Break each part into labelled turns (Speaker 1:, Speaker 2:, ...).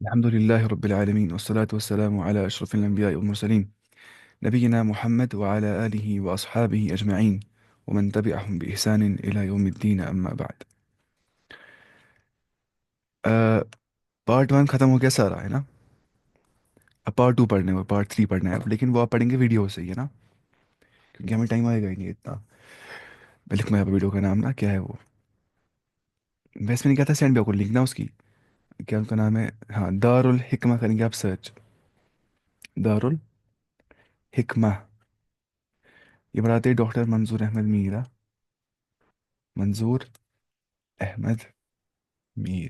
Speaker 1: الحمد لله رب العالمين والصلاة والسلام على أشرف الأنبياء والمرسلين نبينا محمد وعلى آله وأصحابه أجمعين ومن تبعهم بإحسان إلى يوم الدين أما بعد پارٹ ون ختم ہو گیا سارا ہے نا. اب پارٹ ٹو پڑھنے کو پارٹ تھری پڑھنا ہے اب، لیکن وہ آپ پڑھیں گے ویڈیو سے ہی ہے نا، کیونکہ ہمیں ٹائم آئے گا ہی نہیں اتنا. میں لکھوں یہاں پہ ویڈیو کا نام نا کیا ہے وہ، ویسے میں نے کہا تھا سینڈ بھی آپ کو لنک نا اس کی، کیا ان کا نام ہے، ہاں دارالحکمہ کریں گے آپ سرچ. دارالحکمہ. یہ بڑھاتے ڈاکٹر منظور احمد میرا، منظور احمد میر.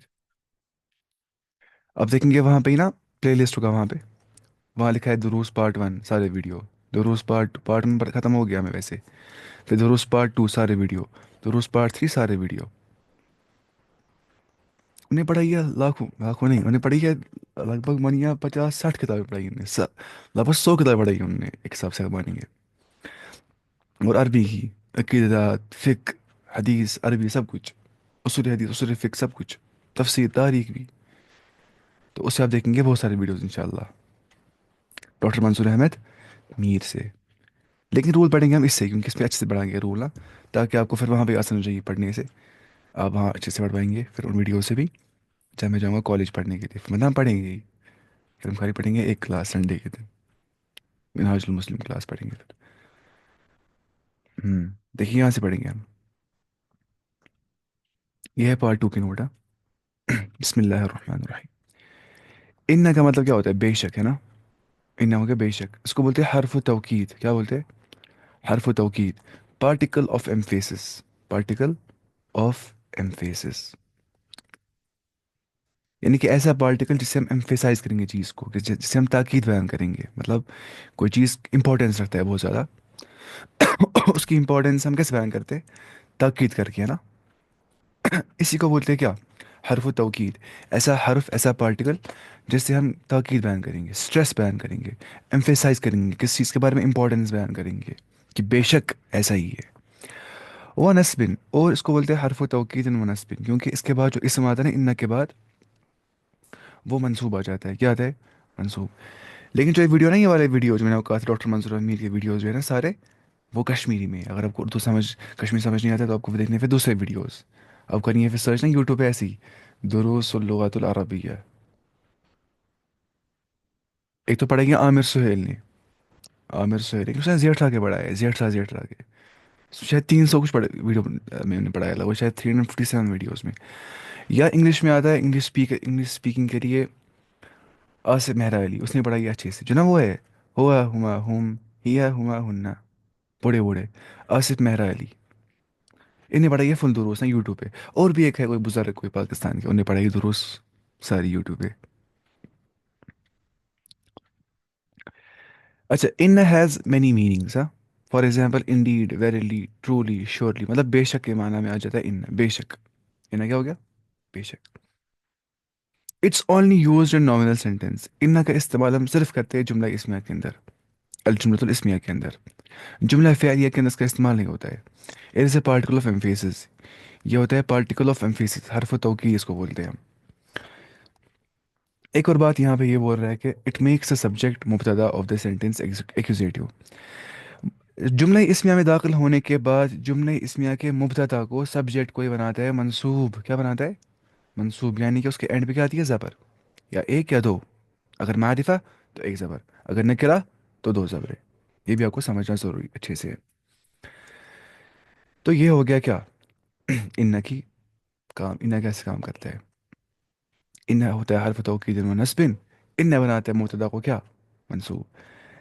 Speaker 1: اب دیکھیں گے وہاں پہ ہی نا پلے لسٹ ہوگا وہاں پہ، وہاں لکھا ہے دروس پارٹ ون سارے ویڈیو، دروس پارٹ ون پر ختم ہو گیا ہمیں ویسے، پھر دروس پارٹ ٹو سارے ویڈیو، دروس پارٹ تھری سارے ویڈیو. انہیں پڑھائی ہے لاکھوں لاکھوں نہیں، انہیں پڑھی ہے لگ بھگ مانیے 50-60 کتابیں پڑھائی انہوں نے، لگ بھگ 100 کتابیں پڑھائی انہوں نے ایک حساب سے مانیں گے. اور عربی کی عقیدات فقہ حدیث عربی سب کچھ، اصول حدیث اصول فقہ سب کچھ، تفسیر تاریخ بھی. تو اس سے آپ دیکھیں گے بہت سارے ویڈیوز انشاءاللہ ڈاکٹر منصور احمد میر سے. لیکن رول پڑھیں گے ہم اس سے، کیونکہ اس میں اچھے سے پڑھائیں گے رول نا، تاکہ آپ کو پھر وہاں پہ آسان ہو جائے گی پڑھنے سے، آپ وہاں اچھے سے پڑھ پائیں گے پھر ان ویڈیو سے بھی. جب میں جاؤں گا کالج پڑھنے کے لیے پھر ہم پڑھیں گے ہی، پھر ہم خالی پڑھیں گے ایک کلاس سنڈے کے دن، منہاج المسلم کلاس پڑھیں گے پھر. دیکھیے یہاں سے پڑھیں گے ہم. یہ ہے پارٹ ٹو کی نوٹ. بسم اللہ الرحمن الرحیم. ان کا مطلب کیا ہوتا ہے؟ بے شک ہے نا، ان ہو گیا بے شک، اس کو بولتے ہیں حرف توکید. کیا بولتے ہیں؟ حرف توکید، particle of emphasis, particle of emphasis. یعنی کہ ایسا پارٹیکل جس سے ہم ایمفیسائز کریں گے چیز کو، جس سے ہم تاکید بیان کریں گے. مطلب کوئی چیز امپورٹینس رکھتا ہے بہت زیادہ اس کی امپورٹینس ہم کیسے بیان کرتے ہیں؟ تاکید کر کے، ہے نا. اسی کو بولتے ہیں کیا؟ حرف توکید. ایسا حرف ایسا پارٹیکل جس سے ہم تاکید بیان کریں گے، اسٹریس بیان کریں گے، ایمفیسائز کریں گے، کس چیز کے بارے میں امپورٹینس بیان کریں گے کہ بے شک ایسا ہی ہے. وہ نسبن، اور اس کو بولتے ہیں حرف توکید و نسبن، کیونکہ اس کے بعد جو اسم آتا ہے نا ان کے بعد، وہ منصوب آ جاتا ہے. کیا آتا ہے؟ منصوب. لیکن جو یہ ویڈیو نا، یہ والے ویڈیو جو میں نے کہا تھا ڈاکٹر منظور امیر کے ویڈیوز جو ہے نا سارے، وہ کشمیری میں. اگر آپ کو اردو کشمیری سمجھ نہیں آتا تو آپ کو دیکھنے پھر دوسرے ویڈیوز. اب کرنی ہے پھر سرچ نا یوٹیوب پہ ایسی دروس اللغات العربیہ. ایک تو پڑھیں گے عامر سہیل نے، عامر سہیل اس نے زیٹھا کے پڑھایا ہے، زیٹھا کے شاید 300 کچھ پڑھے ویڈیو میں نے پڑھایا وہ شاید 357 ویڈیوز میں. یا انگلش میں آتا ہے، انگلش اسپیکنگ کے لیے آصف مہرا علی، اس نے پڑھائی اچھے سے، جو نا وہ ہے ہوا ہما ہم ہیا ہما ہننا، بوڑھے بوڑھے، آصف مہرا علی. انہیں پڑھائی ہے فل دروس نا یوٹیوب پہ. اور بھی ایک ہے کوئی بزرگ کوئی پاکستان کے، انہیں پڑھائی دروس ساری یوٹیوب پہ. اچھا، ان ہیز مینی میننگس. ہاں، for example indeed, verily, truly, surely, مطلب بے شک کے معنی میں آ جاتا ہے ان، بے شک. ان کیا ہو گیا؟ بے شک. It's only used in nominal sentence. ان کا استعمال ہم صرف کرتے ہیں جملہ اسمیہ کے اندر، الجملۃ الاسمیہ کے اندر. جملہ فعلیہ کے اندر اس کا استعمال نہیں ہوتا ہے. It is a particle of emphasis. یہ ہوتا ہے پارٹیکل آف ایمفیسس، حرف توکید اس کو بولتے ہیں ہم. ایک اور بات یہاں پہ یہ بول رہا ہے کہ اٹ میکس اے سبجیکٹ مبتدا آف دا سینٹینس ایکوزیٹو. جملہ اسمیہ میں داخل ہونے کے بعد جملہ اسمیہ کے مبتدا کو سبجیکٹ کوئی بناتا ہے منصوب. کیا بناتا ہے؟ منصوب. یعنی کہ اس کے اینڈ پہ کیا آتی ہے؟ زبر، یا ایک یا دو. اگر معرفہ تو ایک زبر، اگر نکرہ تو دو زبریں. یہ بھی آپ کو سمجھنا ضروری اچھے سے. تو یہ ہو گیا کیا ان کی کام. ان کیسے کام کرتا ہے؟ ان ہوتا ہے حرف توکید و نصب. ان بناتے ہیں مبتدا کو کیا؟ منصوب.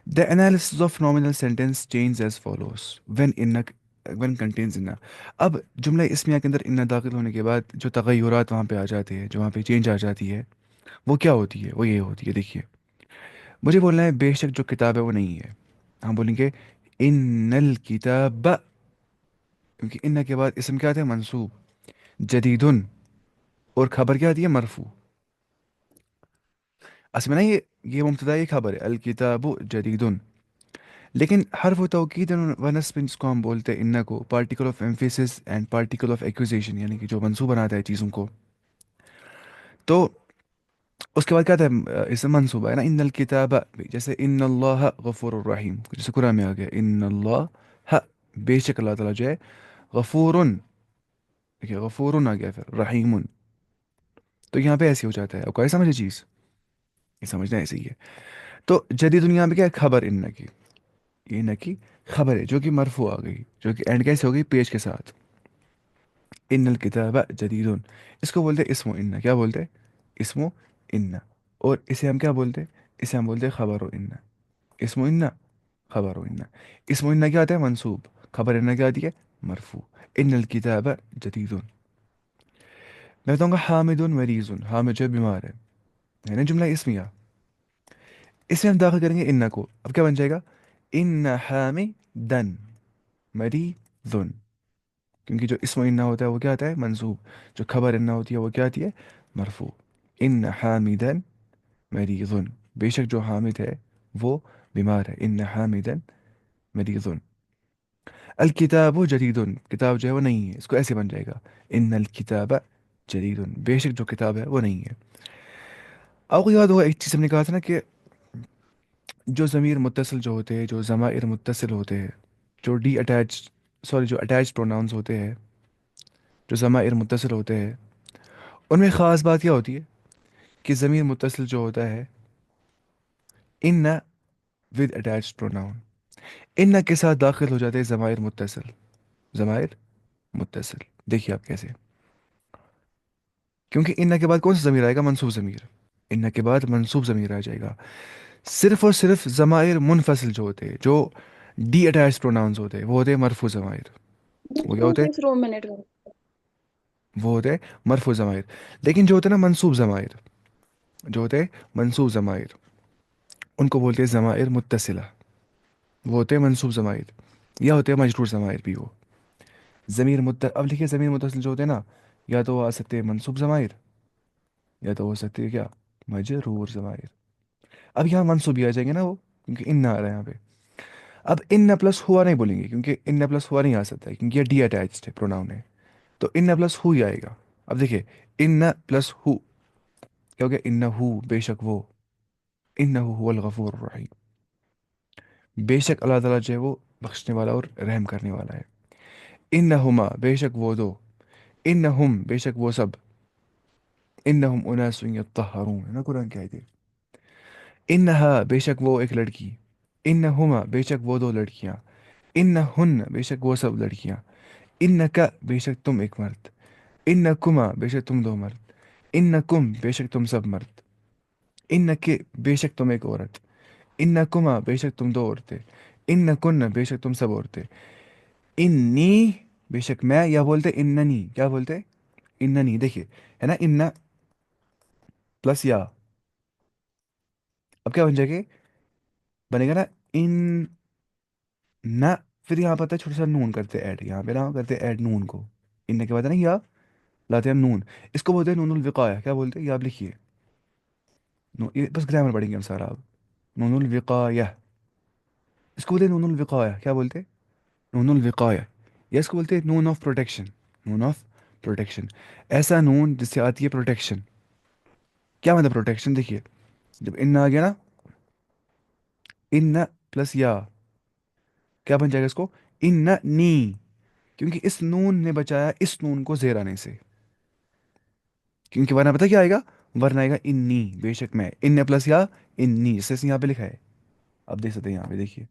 Speaker 1: The analysis of nominal sentence changes as follows when contains in. اب جملہ اسمیہ کے اندر ان داخل ہونے کے بعد جو تغیرات وہاں پہ آ جاتے ہیں، جو وہاں پہ چینج آ جاتی ہے، وہ کیا ہوتی ہے؟ وہ یہ ہوتی ہے، دیکھیے مجھے بولنا ہے بے شک جو کتاب ہے وہ نہیں ہے، ہم بولیں گے ان الکتاب، کیونکہ ان کے بعد اسم کیا آتا ہے؟ منصوب. جدیدن، اور خبر کیا آتی ہے؟ مرفوع. اصل میں نا یہ مبتدا یہ خبر ہے الکتاب جدیدن. لیکن حرف و توکید و نصب جس کو ہم بولتے ہیں ان کو، particle of emphasis and particle of acquisition, یعنی کہ جو منصوب بناتا ہے چیزوں کو. تو اس کے بعد کیا تھا اس میں منصوبہ ہے نا، ان الکتاب، جیسے ان اللہ غفور الرحیم، جیسے قرآن میں آ گیا ان اللہ، بے شک اللہ تعالیٰ جو ہے غفور، دیکھیے غفور آ گیا، پھر رحیم، تو یہاں پہ ایسے ہو جاتا ہے، اور کوئی سمجھے چیز، یہ سمجھنا ایسے ہی ہے. تو جدید دنیا میں کیا ہے، خبر ان کی، یہ نہ کی خبر ہے جو کہ مرفوع آ گئی، جو کہ اینڈ کیسے ہو گئی، پیش کے ساتھ. ان الکتاب جدید، اس کو بولتے اسم و ان، کیا بولتے اسم و ان. اور اسے ہم کیا بولتے، اسے ہم بولتے خبر و ان. اسم و ان، خبر و ان. اسم و ان کیا آتا ہے، منصوب. خبر ان کیا آتی ہے، مرفوع. ان الکتاب جدید. میں بتاؤں گا حامد مریض، حامد جو ہے بیمار ہے نا جملہ اسمیہ. اس میں ہم داخل کریں گے ان کو، اب کیا بن جائے گا، ان حامدن مریض. کیونکہ جو اسم ان ہوتا ہے وہ کیا آتا ہے، منصوب. جو خبر ان ہوتی ہے وہ کیا آتی ہے، مرفوع. ان حامدن مریض، بے شک جو حامد ہے وہ بیمار ہے. ان حامدن مریض. الکتاب جدید، کتاب جو ہے وہ نہیں ہے، اس کو ایسے بن جائے گا ان الکتاب جدید، بے شک جو کتاب ہے وہ نہیں ہے. آپ کو یاد ہوگا ایک چیز ہم نے کہا تھا نا کہ جو ضمیر متصل جو ہوتے ہیں، جو ضمائر متصل ہوتے ہیں، جو ڈی اٹیچ، سوری جو اٹیچ پروناؤنس ہوتے ہیں، جو ضمائر متصل ہوتے ہیں، ان میں خاص بات کیا ہوتی ہے کہ ضمیر متصل جو ہوتا ہے ان ود اٹیچ پروناؤن، ان کے ساتھ داخل ہو جاتے ہیں ضمائر متصل. ضمائر متصل دیکھیے آپ کیسے، کیونکہ ان کے بعد کون سا ضمیر آئے گا، منصوب ضمیر. ان کے بعد منصوب ضمیر آ جائے گا. صرف اور صرف ضمائر منفصل جو ہوتے ہیں، جو ڈی اٹیچ پروناؤنس ہوتے ہیں، وہ ہوتے ہیں مرفوع ضمائر. وہ کیا ہوتے ہیں،
Speaker 2: 2 منٹ کا.
Speaker 1: وہ ہوتے ہیں مرفوع ضمائر. لیکن جو ہوتے ہیں نا منصوب ضمائر، جو ہوتے ہیں منصوب ضمائر، ان کو بولتے ہیں ضمائر متصلہ. وہ ہوتے ہیں منصوب ضمائر، یا ہوتے ہیں مجرور ضمائر بھی. وہ ضمیر اب لکھیے ضمیر متصل جو ہوتے ہیں نا، یا تو وہ آ سکتے ہیں منصوب ضمائر، یا تو ہو سکتے ہیں کیا، مجرور ضمائر. اب یہاں منصوب بھی آ جائیں گے نا وہ، کیونکہ ان نہ آ رہا ہے یہاں پہ. اب ان پلس ہوا نہیں بولیں گے، کیونکہ ان پلس ہوا نہیں آ سکتا ہے، کیونکہ یہ ڈی اٹیچڈ ہے پروناؤن ہے. تو ان پلس ہو ہی آئے گا. اب دیکھیے ان پلس ہو کیا ہو گیا، ان ہو بے شک وہ، ان هو الغفور الرحیم، بے شک اللہ تعالیٰ جو ہے وہ بخشنے والا اور رحم کرنے والا ہے. انہما بے شک وہ دو، انہم بے شک وہ سب، انہم اناس یطہرون ہے نا قرآن کی آیت ہے. انہا بے شک وہ ایک لڑکی، انہما بے شک وہ دو لڑکیاں، انہن بے شک وہ سب لڑکیاں، انکا بے شک تم ایک مرد، انکما بے شک تم دو مرد، انکم بے شک تم سب مرد، انکے بے شک تم ایک عورت، انکما بے شک تم دو عورتیں، انکن بے شک تم سب عورتیں، انی بے شک میں، یا بولتے اننی، کیا بولتے اننی. دیکھیے ہے نا ان پلس یا، اب کیا بن جائے گا، بنے گا نا ان نہ، پھر یہاں پتہ ہے چھوٹا سا نون کرتے ایڈ، یہاں پہ نا کرتے ایڈ نون کو. ان کے بعد ہے نا یا لاتے ہیں ہم نون، اس کو بولتے ہیں نون الوقایہ. کیا بولتے ہیں یہ آپ لکھیے، یہ بس گرامر پڑھیں گے ہم سارا آپ. نون الوقایہ، اس کو بولتے ہیں نون الوقایہ. کیا بولتے ہیں، نون الوقایہ. یا اس کو بولتے ہیں noun of protection, noun of protection. ایسا نون جس سے آتی ہے پروٹیکشن. کیا مطلب پروٹیکشن، دیکھیے جب ان آ گیا نا، ان پلس یا کیا بن جائے گا اس کو، ان نی، کیونکہ اس نون نے بچایا اس نون کو زیر آنے سے. کیونکہ ورنہ پتہ کیا آئے گا، ورنہ آئے گا انی بے شک میں، ان پلس یا انی، جیسے یہاں پہ لکھا ہے، اب دیکھ سکتے ہیں یہاں پہ دیکھیے،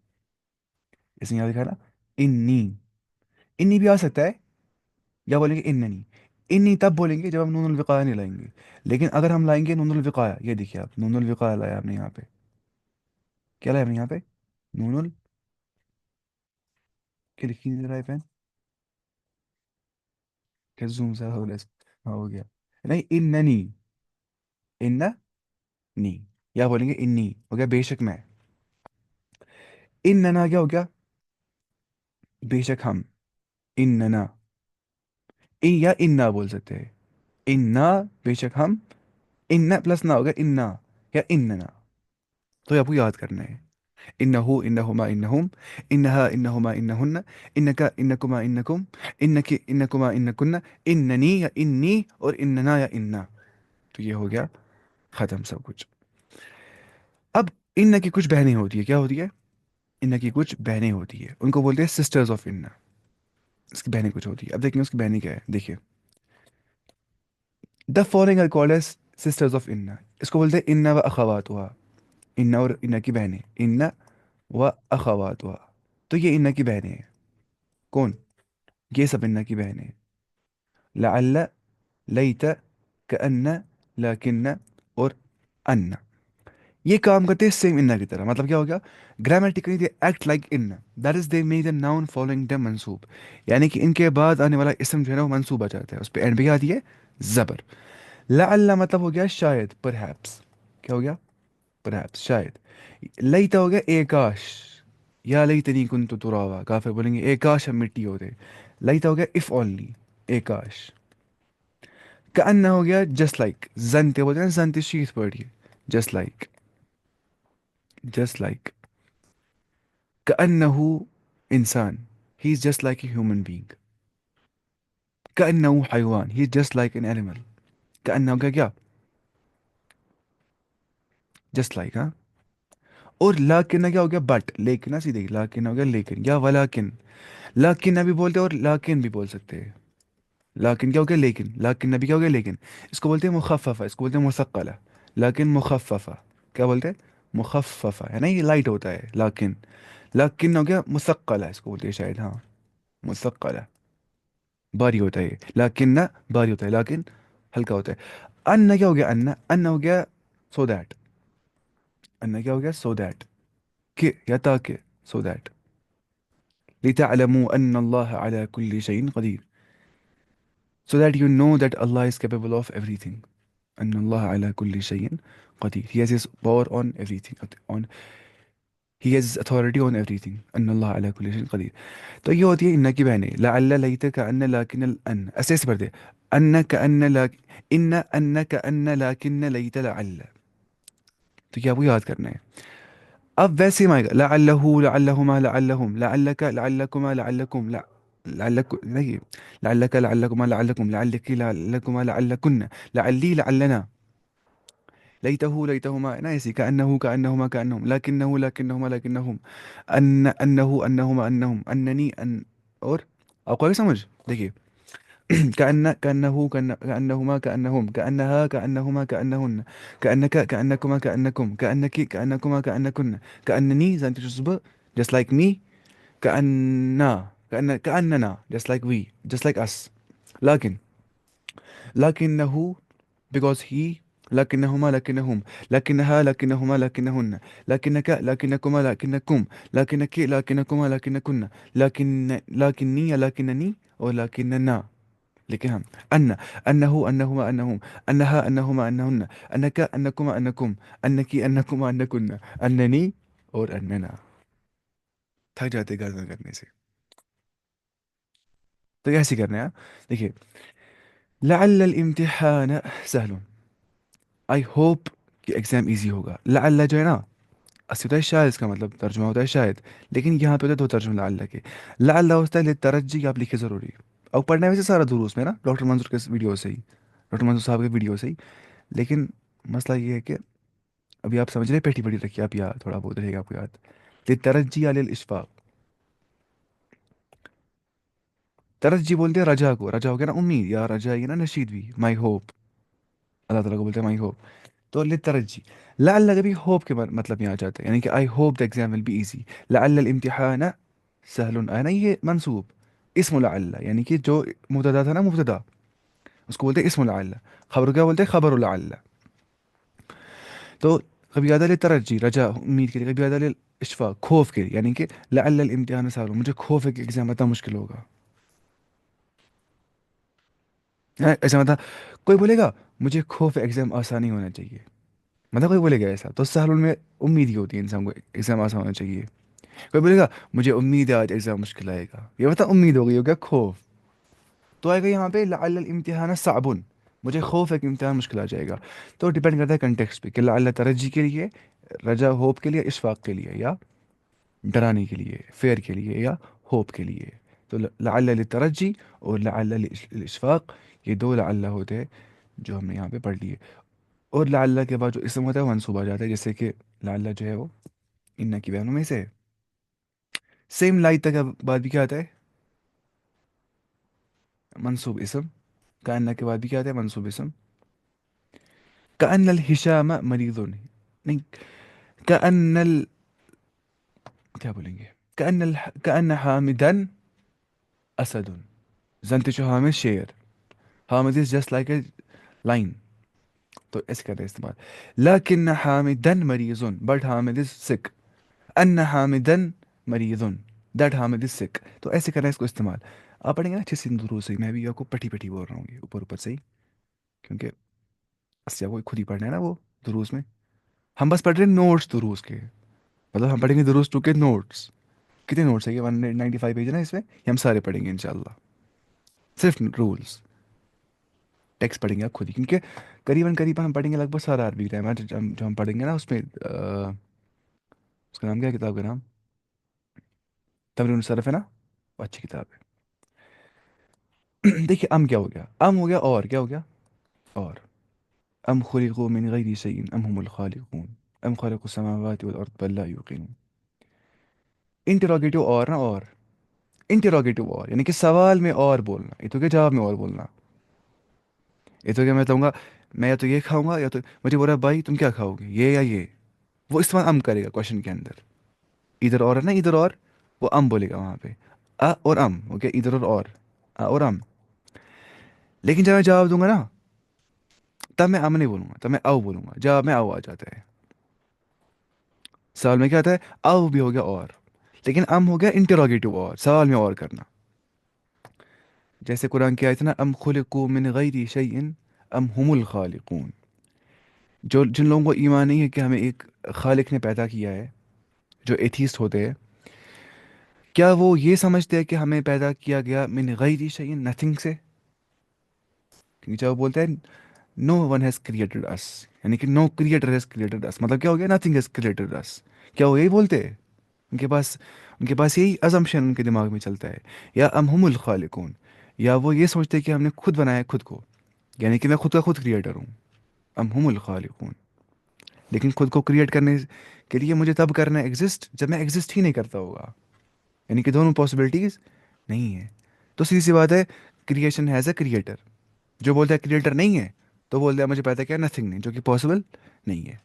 Speaker 1: اسے یہاں لکھا ہے نا انی. انی بھی آ سکتا ہے، یا بولیں گے اننی. انی تب بولیں گے جب ہم نون الوقایہ نہیں لائیں گے. لیکن اگر ہم لائیں گے نون الوقایہ، یہ دیکھیے آپ نون الوقایہ لایا ہم نے یہاں پہ، کیا لایا ہم نے یہاں پہ، نون کیا لکھی نہیں رہا ہے پین، کیا زوم سا ہو رہا ہے، ہاں ہو گیا، نہیں اننی، اننی، یا بولیں گے انی، ہو گیا بے شک میں. اننا کیا ہو گیا، بے شک ہم، اننا. یا انا بول سکتے ہیں، انا بے شک ہم، ان پلس نہ ہوگا انا یا اننا. تو یہ آپ کو یاد کرنا ہے، انہو انہما انہم، انہا انہما انہن، انکا انکما انکم، انکی انکما انکن، اننی یا انی، اور اننا یا انا. تو یہ ہو گیا ختم سب کچھ. اب ان کی کچھ بہنیں ہوتی ہے. کیا ہوتی ہے؟ ان کی کچھ بہنیں ہوتی ہے, ان کو بولتے ہیں سسٹرز آف ان. اس کی بہنیں کچھ ہوتی ہے. اب دیکھیں اس کی بہنیں کیا ہے, دیکھیے. The following are called as sisters of ان. اس کو بولتے ہیں ان و اخواتها. ان اور ان کی بہنیں, ان و اخواتها. تو یہ ان کی بہنیں ہیں. کون؟ یہ سب ان کی بہنیں ہیں. لعل, لیت, کأن, لکن اور ان. یہ کام کرتے ہیں سیم ان کی طرح. مطلب کیا ہو گیا؟ گرامیٹیکلی دے ایکٹ لائک ان. That is they make the noun following them منصوب. یعنی کہ ان کے بعد آنے والا اسم جو ہے نا وہ منصوب آ جاتا ہے, اس پہ اینڈ پہ آتی ہے زبر. لعل مطلب ہو گیا شاید, پرہیپس. کیا ہو گیا؟ پرہیپس, شاید. لیتا ہو گیا اے کاش, یا لیتنی کنت ترابا. کافر بولیں گے اے کاش ہم مٹی ہوتے. لیتا ہو گیا اف اونلی, اے کاش. کأن ہو گیا جسٹ لائک. زنتے بولتے ہیں نا, زنتے شیت پڑھی, جسٹ لائک, جسٹ لائک. كأنه إنسان, he is just like a human being. كأنه حيوان, he is just like an animal. كأنه کیا؟ just like, ہاں. اور لاکن کیا ہو گیا؟ بٹ. لیکن نا, سیدھے لاکن ہو گیا لیکن, یا ولاکن. لاکن بھی بولتے ہیں اور لاکن بھی بول سکتے ہیں. لاکن کیا ہو گیا؟ لیکن. لاکن بھی کیا ہو گیا؟ لیکن. اس کو بولتے ہیں مخففہ, اس کو بولتے ہیں مثقلہ. لیکن مخففہ. کیا بولتے ہیں؟ مخففہ ہے نا, یہ لائٹ ہوتا ہے. لیکن لیکن ہو گیا مثقلہ, اس کو بولتے ہیں شاید, ہاں مثقلہ. باری ہوتا ہے, لیکن نہ باری ہوتا ہے, لیکن ہلکا ہوتا ہے. ان کیا ہو گیا؟ ان, ان ہو گیا سو دیٹ. ان کیا ہو گیا؟ سو دیٹ, کہ یا تاکہ, سو دیٹ. لتعلموا ان اللہ علی کل شیء قدیر. So that you know that Allah is capable of everything. ان اللہ علی کل شیء قدیر. He has his power on everything. On He has his authority on everything. ان اللہ علی کل شیء قدیر. تو یہ ہوتی ہے ان کی بہنیں. لعل, لیت, کأن, لیکن, الان. ایسے ایسے پڑھتے ہیں. ان کأن, ان کأن, لیکن, لیت, لعل. تو یہ آپ کو یاد کرنا ہے. اب ویسے ہی آئے گا لعلہ, لعلہما, لعلہم, لعلک, لعلکما, لعلکم, لعلک نہیں, لعلک, لعلکما, لعلکم, لعلکی, لعلکما, لعلکن, لعلی, لعلنا. لیتہ, لیتہما, نا ایسے. کأنہ, کأنہما, کأنہم, لکنہ, لکنہما, لکنہم, انہ, انہما, انہم, اننی, ان. اور آپ کو آگے سمجھ دیکھیے. كأن كأنه كأنهما كأنهم كأنها كأنهما كأنهن كأنك كأنكما كأنكم كأنك كأنكما كأنكن كأنني زي أنت تصبح just like me كأننا just like we just like us لكن لكنه because he لكنهما لكنهم لكنها لكنهما لكنهن لكنك لكنكما لكنكم لكنك لكنكما لكنكن لكني لكنني ولكننا. لیکن ہم ان, انہ, انہما, انہم, انہا, انہما, انہن, انک, انکما, انکم, انکی, انکما, انکن, اننی اور اننا. تھک جاتے گردن کرنے سے. تو ایسے کرنا ہے. دیکھیے, لعل الامتحان سهل. آئی ہوپ کہ ایگزام ایزی ہوگا. لعل جو ہے نا, اصل ہوتا ہے شاید, اس کا مطلب ترجمہ ہوتا ہے شاید, لیکن یہاں پہ ہوتا ہے دو ترجمہ لعل کے. لعل ہوتا ہے للترجی, آپ لکھے ضروری. اور پڑھنا ہے ویسے سارا دروس میں نا, ڈاکٹر منظور کے ویڈیو سے ہی, ڈاکٹر منظور صاحب کے ویڈیو سے ہی. لیکن مسئلہ یہ ہے کہ ابھی آپ سمجھ رہے ہیں, پیٹھی پیٹھی رکھیے آپ, یاد تھوڑا بہت رہے گا آپ کو یاد. للترجی علی الاشفاق. ترجی بولتے ہیں رجا کو. رجا ہو گیا نا امید, یا رجا یہ نا نشید بھی, مائی ہوپ. اللہ تعالیٰ کو بولتے ہیں مائی ہوپ. تو للترجی. لعل بھی ہوپ کے مطلب میں آ جاتا ہے, یعنی کہ I hope the exam will be easy. لعل الامتحان سهل, ہے نا یہ منصوب. اسم لعل یعنی کہ جو مبتدا تھا نا, مبتدا, اس کو بولتے ہیں اسم لعل. خبر کیا بولتے ہیں؟ خبر لعل. تو کبھی آدھا لے ترجی, رجا, امید کے لیے. کبھی آدھا لے اشفاق, خوف کے لیے. یعنی کہ لعل الامتحان سهل, مجھے خوف ہے کہ ایگزام اتنا مشکل ہوگا. ایسا مطلب کوئی بولے گا مجھے خوف ہے ایگزام آسانی ہونا چاہیے, مطلب کوئی بولے گا ایسا, تو سہل میں امید ہی ہوتی ہے انسان کو ایگزام آسان ہونا چاہیے. کوئی بولے گا مجھے امید ہے آج ایگزام مشکل آئے گا, یہ مطلب امید ہو گئی, ہو گیا خوف. تو آئے گا یہاں پہ لعل الامتحان صعب, مجھے خوف ہے کہ امتحان مشکل آ جائے گا. تو ڈپینڈ کرتا ہے کنٹیکسٹ پہ کہ لعل ترجی کے لیے, رجا ہوپ کے لیے, اشفاق کے لیے, یا ڈرانے کے لیے, فیئر کے لیے, یا ہوپ کے لیے. تو لعل للترجی اور لعل للاشفاق, یہ دو لعل ہوتے ہیں جو ہم نے یہاں پہ پڑھ لیے. اور لعل کے بعد جو اسم ہوتا ہے وہ منصوب آ جاتا ہے، جیسے کہ لعل جو ہے وہ ان کی بیانوں میں سے ہے۔ سیم لائی تک کے بعد بھی کیا آتا ہے؟ منصوب اسم۔ کان کے بعد بھی کیا آتا ہے؟ منصوب اسم۔ کان الہشام مریض نہیں، کان کیا بولیں گے؟ کان حامدن اسد، زن تہ حامد شیر، Hamid is just like a line, تو ایسے کرتے ہیں استعمال۔ لیکن حامدن مریض، بٹ حامد از سک، ان حامدن مریض، دیٹ حامد از سک، تو ایسے کرنا ہے اس کو استعمال۔ آپ پڑھیں گے نا اچھے سے دروس سے، میں بھی آپ کو پٹھی پٹھی بول رہا ہوں گی اوپر اوپر سے ہی، کیونکہ اصل آپ کو خود ہی پڑھنا ہے نا وہ دروس میں، ہم بس پڑھ رہے ہیں نوٹس دروس کے، مطلب ہم پڑھیں گے دروس 2 کے نوٹس۔ کتنے نوٹس ہے یہ؟ 195 پیج ہے نا اس میں، یہ ہم سارے پڑھیں گے انشاءاللہ، صرف رولس، ٹیکسٹ پڑھیں گے آپ خود ہی، کیونکہ قریباً ہم پڑھیں گے لگ بھگ سارا عربی گرامر جو ہم پڑھیں گے نا اس میں اس کا نام کیا ہے کتاب کا نام؟ تمرین الصرف ہے نا، وہ اچھی کتاب ہے۔ دیکھیے ام کیا ہو گیا؟ ام ہو گیا اور، کیا ہو گیا؟ اور ام خلقوا من غیر شیء ام هم الخالقون ام خلقوا السماوات والارض بل لا یوقنون۔ انٹروگیٹو اور نا، اور انٹروگیٹو اور یعنی کہ سوال میں اور بولنا، یہ تو کہ جواب میں اور بولنا، یہ تو کہ میں کہوں گا میں یا تو یہ کھاؤں گا، یا تو مجھے بول رہا بھائی تم کیا کھاؤ گے، یہ یا یہ، وہ استعمال ام کرے گا کوشچن کے اندر، ادھر اور ہے نا، ادھر اور، وہ ام بولے گا وہاں پہ، اور ام، اوکے، ادھر اور اور ام۔ لیکن جب میں جواب دوں گا نا، تب میں ام نہیں بولوں گا، تب میں او بولوں گا، جواب میں او آ جاتا ہے، سوال میں کیا آتا ہے؟ او بھی ہو گیا اور، لیکن ام ہو گیا انٹروگیٹو اور، سوال میں اور کرنا، جیسے قرآن کی آیت ہے نا ام خلقوا من غیر شیء ام هم الخالقون، جو جن لوگوں کو ایمان نہیں ہے کہ ہمیں ایک خالق نے پیدا کیا ہے، جو ایتھیسٹ ہوتے ہیں، کیا وہ یہ سمجھتے ہیں کہ ہمیں پیدا کیا گیا من غیر شیء، نتھنگ سے؟ کیونکہ جب وہ بولتے ہیں نو ون ہیز کریٹڈ اس، یعنی کہ نو کریٹر ہیز کریٹڈ اس، مطلب کیا ہو گیا؟ نتھنگ ہیز کریٹڈ اس، کیا وہ یہی بولتے ہیں؟ ان کے پاس یہی ازمپشن ان کے دماغ میں چلتا ہے، یا ام ہم الخالقون، یا وہ یہ سوچتے ہیں کہ ہم نے خود بنایا ہے خود کو، یعنی کہ میں خود کا خود کریٹر ہوں، ام ہم الخالقون، لیکن خود کو کریٹ کرنے کے لیے مجھے تب کرنا ہے ایگزسٹ جب میں ایگزسٹ ہی نہیں کرتا ہوگا، یعنی کہ دونوں پاسبلٹیز نہیں ہے، تو سیدھی سی بات ہے، کریشن ہیز اے کریٹر، جو بولتا ہے کریٹر نہیں ہے تو بولتا ہے مجھے پیدا کیا نتھنگ نہیں، جو کہ پاسبل نہیں ہے۔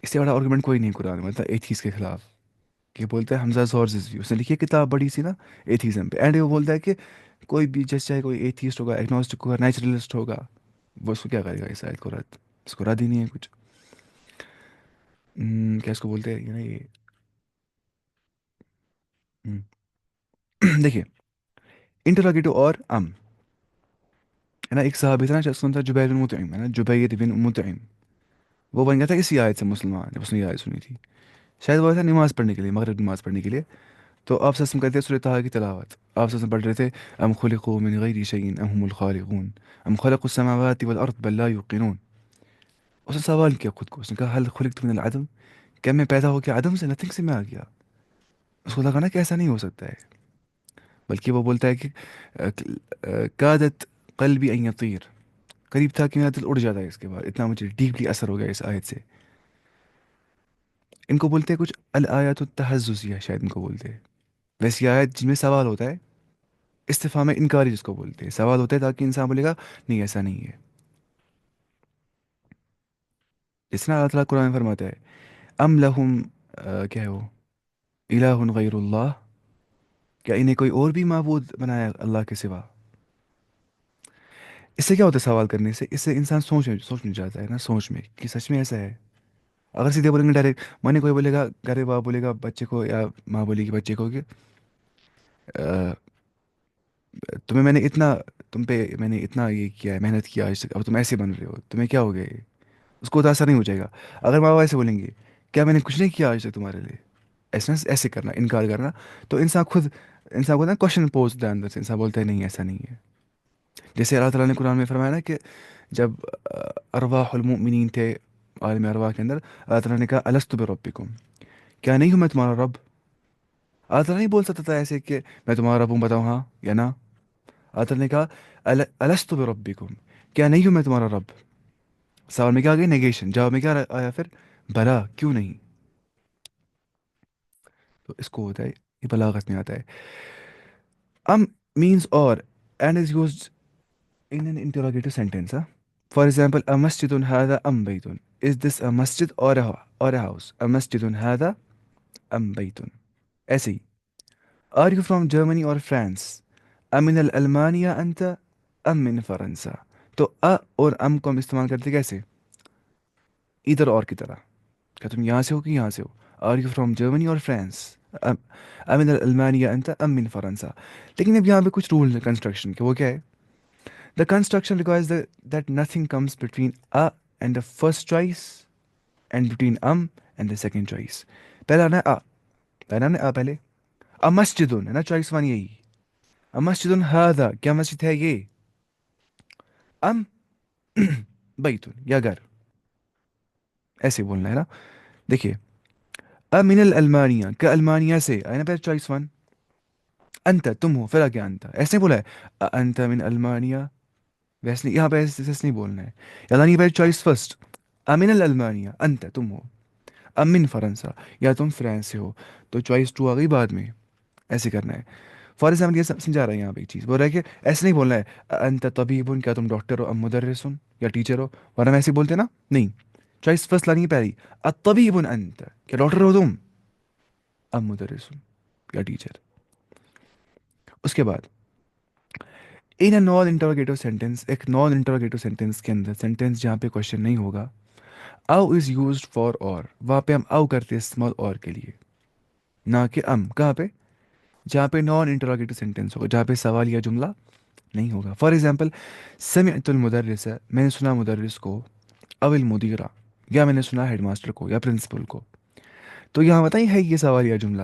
Speaker 1: اس سے بڑا آرگومنٹ کوئی نہیں قرآن میں، مطلب ایتھیس کے خلاف، کہ بولتا ہے حمزہ زورزی، اس نے لکھی ہے کتاب بڑی سی نا ایتھیزم پہ، اینڈ وہ بولتا ہے کہ کوئی بھی جس چاہے کوئی ایتھیسٹ ہوگا، ایگنوسٹک ہوگا، نیچرلسٹ ہوگا، وہ اس کو کیا کرے گا؟ اس آیت کو رد، اس کو رد ہی نہیں ہے کچھ، کیا اس کو بولتے ہیں یہ نا یہ دیکھیے انٹروگیٹو اور ام ہے نا، ایک صحابی تھا نا جس کا نام تھا جبیر بن مطعم، ہے نا جبیر بن مطعم، وہ بن گیا تھا اسی آیت سے مسلمان جب اس نے یہ آیت سنی تھی، شاید وہ تھا نماز پڑھنے کے لیے، مغرب نماز پڑھنے کے لیے، تو آپ وسلم کرتے سورہ طہ کی تلاوت، آپ وسلم پڑھ رہے تھے ام خلقوا من غیر شیء ام هم الخالقون ام خلقوا السماوات والارض بل لا یوقنون۔ اس نے سوال کیا خود کو، اس نے کہا حل خلقت من العدم، کیا میں پیدا ہو کے عدم سے، نتھنگ سے میں آ گیا؟ اس کو لگا نا کہ ایسا نہیں ہو سکتا ہے، بلکہ وہ بولتا ہے کہ کادت قلبی ان یطیر، قریب تھا کہ میرا دل اڑ جاتا ہے اس کے بعد، اتنا مجھے ڈیپلی اثر ہو گیا اس آیت سے۔ ان کو بولتے ہیں کچھ الآیات التحززیہ، شاید ان کو بولتے ہیں، ویسی آیت جن میں سوال ہوتا ہے، استفہام انکاری جس کو بولتے ہیں، سوال ہوتا ہے تاکہ انسان بولے گا نہیں ایسا نہیں ہے، جس طرح اللہ تعالیٰ قرآن میں فرماتا ہے ام لہم کیا ہے وہ الہ غیر اللہ، کیا انہیں کوئی اور بھی معبود بنایا اللہ کے سوا؟ اس سے کیا ہوتا ہے سوال کرنے سے؟ اس سے انسان سوچ میں جاتا ہے نا، سوچ میں کہ سچ میں ایسا ہے۔ اگر سیدھے بولیں گے ڈائریکٹ، مانے کوئی بولے گا گھر باپ بولے گا بچے کو، یا ماں بولے گی بچے کو کہ تمہیں میں نے اتنا، تم پہ میں نے اتنا یہ کیا ہے، محنت کیا آج تک، اب تم ایسے بن رہے ہو، تمہیں کیا ہو گیا یہ؟ اس کو اتنا اثر نہیں ہو جائے گا۔ اگر ماں باپ ایسے بولیں گے کیا میں نے کچھ نہیں کیا آج تک تمہارے لیے، ایسے کرنا، انکار کرنا، تو انسان کو نا کوشچن پوچھ ہوتا ہے اندر سے، انسان بولتا ہے نہیں ایسا نہیں ہے۔ جیسے اللہ تعالیٰ نے قرآن میں فرمایا نا کہ جب ارواح المؤمنین تھے عالم ارواح کے اندر، اللہ تعالیٰ نے کہا الست بربکم، کیا نہیں ہوں میں تمہارا رب؟ اللہ تعالیٰ نہیں بول سکتا تھا ایسے کہ میں تمہارا رب ہوں، بتاؤ ہاں یا نا، اللہ تعالیٰ نے کہا الست بربکم، کیا نہیں ہوں میں تمہارا رب؟ سوال میں کیا آ گئی؟ نیگیشن. جواب میں کیا آیا پھر؟ بھلا کیوں نہیں. تو اس کو ہوتا ہے، یہ بلاغت میں آتا ہے. ام means or and is used in an interrogative sentence. For example, a masjidun hada am baytun. Is this a masjid or a house? A masjidun hada am baytun. ایسے ہی. Are you from Germany or France? أمن الألمانيا أنت أم من فرنسا؟ تو اور ام کو ہم استعمال کرتے کیسے؟ ادھر اور کی طرح. کیا تم یہاں سے ہو کہ یہاں سے ہو؟ آر یو فرام جرمنی اور فرانس؟ امن المانیہ انت ام من فرنسا؟ لیکن اب یہاں پہ کچھ رول ہے کنسٹرکشن کے. وہ کیا ہے؟ The construction requires that nothing comes between and the first choice and between and the second choice. پہلا نا پہلا نا پہلے مسجد ہے نا، چوائس ون یہی. مسجد ہاذا، کیا مسجد ہے یہ؟ ام بیت، یا گھر. ایسے بولنا ہے نا. دیکھیے، من الالمانیہ، کہ المانیہ سے آئے نا پہلے چوائس ون. انت تم ہو، پھر آ گیا انت. ایسے نہیں بولا ہے انت من المانیہ، ویسے نہیں. یہاں پہ ایسے نہیں بولنا ہے. یاد نہیں، پہلے چوائس فرسٹ. من الالمانیہ انت تم ہو، ام من فرنسا یا تم فرانس سے ہو. تو چوائس ٹو آ گئی بعد میں. ایسے کرنا ہے. فار ایگزامپل یہ سمجھا رہا ہے یہاں پہ ایک چیز بول رہا ہے کہ ایسے نہیں بولنا ہے انت طبیب، کیا تم ڈاکٹر ہو، ام مدرس یا ٹیچر ہو. ورنہ ہم ایسے بولتے نا. نہیں، چوائس فرسٹ لانی ہے پہلی. الطبیب انت، کیا ڈاکٹر ہو تم، ام مدرس یا ٹیچر. اس کے بعد ان اے نان انٹروگیٹو سینٹینس، ایک نان انٹروگیٹو سینٹینس کے اندر، سینٹینس جہاں پہ کوشچن نہیں ہوگا، او از یوزڈ فار اور. وہاں پہ ہم او کرتے ہیں استعمال اور کے لیے، نہ کہ ام. کہاں پہ؟ جہاں پہ نان انٹروگیٹو سینٹینس ہوگا، جہاں پہ سوال یا جملہ نہیں ہوگا. فار ایگزامپل، سمعت المدرس، میں نے سنا مدرس کو، او المدیرہ، یا میں نے سنا ہیڈ ماسٹر کو یا پرنسپل کو. تو یہاں بتائیں ہے یہ سوال یا جملہ.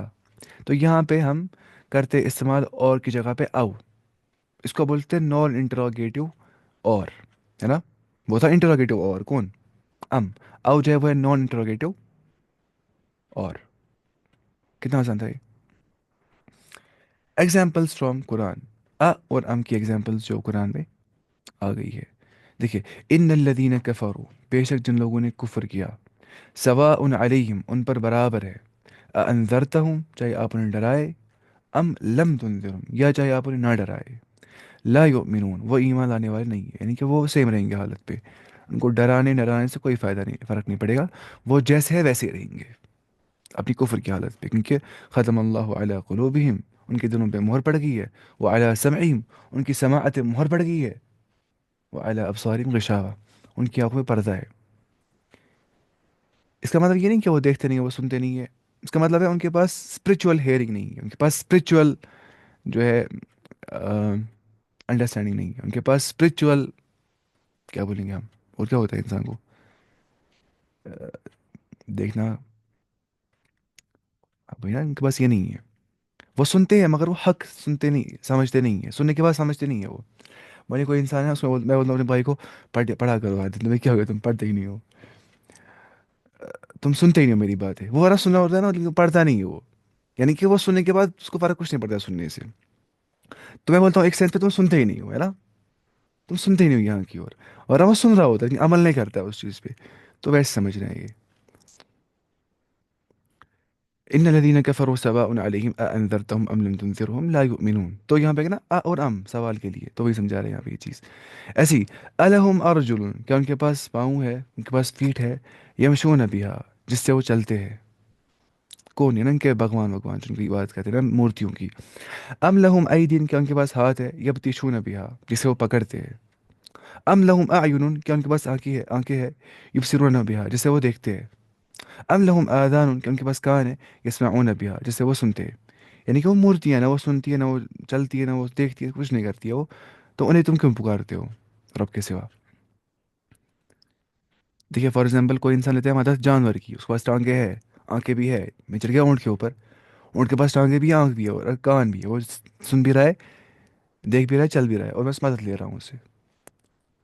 Speaker 1: تو یہاں پہ ہم کرتے استعمال اور کی جگہ پہ او. اس کو بولتے ہیں نان انٹروگیٹو اور، ہے نا. وہ تھا انٹروگیٹو اور، کون؟ ام. او جو ہے وہ ہے نان انٹروگیٹو اور. کتنا آسان تھا یہ. ایگزامپلس فرام قرآن. اور ام کی ایگزامپلس جو قرآن میں آ گئی ہے. دیکھیے، ان الذین کفروا، بے شک جن لوگوں نے کفر کیا، سواء علیہم، ان پر برابر ہے، انذرتہم، چاہے آپ انہیں ڈرائے، ام لم تنذرہم، یا چاہے آپ انہیں نہ ڈرائے، لا یؤمنون، وہ ایمان لانے والے نہیں ہیں. یعنی کہ وہ سیم رہیں گے حالت پہ. ان کو ڈرانے ڈرانے سے کوئی فائدہ نہیں، فرق نہیں پڑے گا. وہ جیسے ہے ویسے ہی رہیں گے اپنی کفر کی حالت پہ. کیونکہ ختم اللہ علی قلوبہم، ان کے دلوں پہ مہر پڑ گئی ہے. وہ علی سمعہم، ان کی سماعت مہر پڑ گئی ہے. وہ علی ابصارہم غشاوہ، ان کی آنکھوں میں پردہ ہے. اس کا مطلب یہ نہیں کہ وہ دیکھتے نہیں ہیں، وہ سنتے نہیں ہیں. اس کا مطلب ہے ان کے پاس اسپرچول ہیئرنگ نہیں ہے، ان کے پاس اسپرچول جو ہے انڈرسٹینڈنگ نہیں ہے. ان کے پاس اسپرچول، کیا بولیں گے ہم، اور کیا ہوتا ہے انسان کو دیکھنا. بھائی نا، ان کے پاس یہ نہیں ہے. وہ سنتے ہیں مگر وہ حق سنتے نہیں، سمجھتے نہیں ہیں. سننے کے بعد سمجھتے نہیں ہیں وہ. بھائی کوئی انسان ہے، اس میں میں بولتا ہوں اپنے بھائی کو پڑھا کرو آج. تمہیں کیا ہو گیا، تم پڑھتے ہی نہیں ہو، تم سنتے ہی نہیں ہو میری بات ہے. وہ ہمارا سننا ہوتا ہے نا، لیکن پڑھتا نہیں ہے وہ. یعنی کہ وہ سننے کے بعد اس کو فرق کچھ نہیں پڑتا سننے سے. تو میں بولتا ہوں ایک سینس پہ تم سنتے ہی نہیں ہو، ہے نا. تم سنتے ہی نہیں ہو یہاں کی اور وہ سن رہا ہوتا ہے لیکن عمل نہیں کرتا ہے اس چیز پہ. تو ویسے سمجھ رہے ہیں یہ. ان الذين كفروا سواء عليهم انذرتهم ام لم تنذرهم لا يؤمنون. تو یہاں پہ نا اور سوال کے لیے، تو وہی سمجھا رہے ہیں یہاں پہ یہ چیز. ایسی الہم ارجل، کیا ان کے پاس پاؤں ہے، ان کے پاس فیٹ ہے، یمشون بہا، جس سے وہ چلتے ہیں. کون ہے نا ان کے بھگوان جن کی بات کرتے ہیں نا، مورتیوں کی. ام لہم ایدین، کیا ان کے پاس ہاتھ ہے، یبطشون بہا، جسے وہ پکڑتے ہیں. ام لہم اعین، کیا ان کے پاس آنکھیں ہے، یبصرون بہا، جسے وہ دیکھتے ہیں. ام لہم آذان، کہ ان کے پاس کان ہے، یسمعون بہا، جس سے وہ سنتے ہیں. یعنی کہ وہ مورتی ہے، نہ وہ سنتی ہے، نہ وہ چلتی ہے، نہ وہ دیکھتی ہے، کچھ نہیں کرتی ہے وہ. تو انہیں تم کیوں پکارتے ہو رب کے سوا؟ دیکھیے فار ایگزامپل کوئی انسان لیتے ہیں ہمارے پاس جانور کی، اس کے پاس ٹانگیں ہے، آنکھیں بھی ہے. میں چڑھ گیا اونٹ کے اوپر، اونٹ کے پاس ٹانگیں بھی ہیں، آنکھ بھی ہے اور کان بھی ہے. وہ سن بھی رہا ہے، دیکھ بھی رہا ہے، چل بھی رہا ہے، اور میں اس مدد لے رہا ہوں اس سے.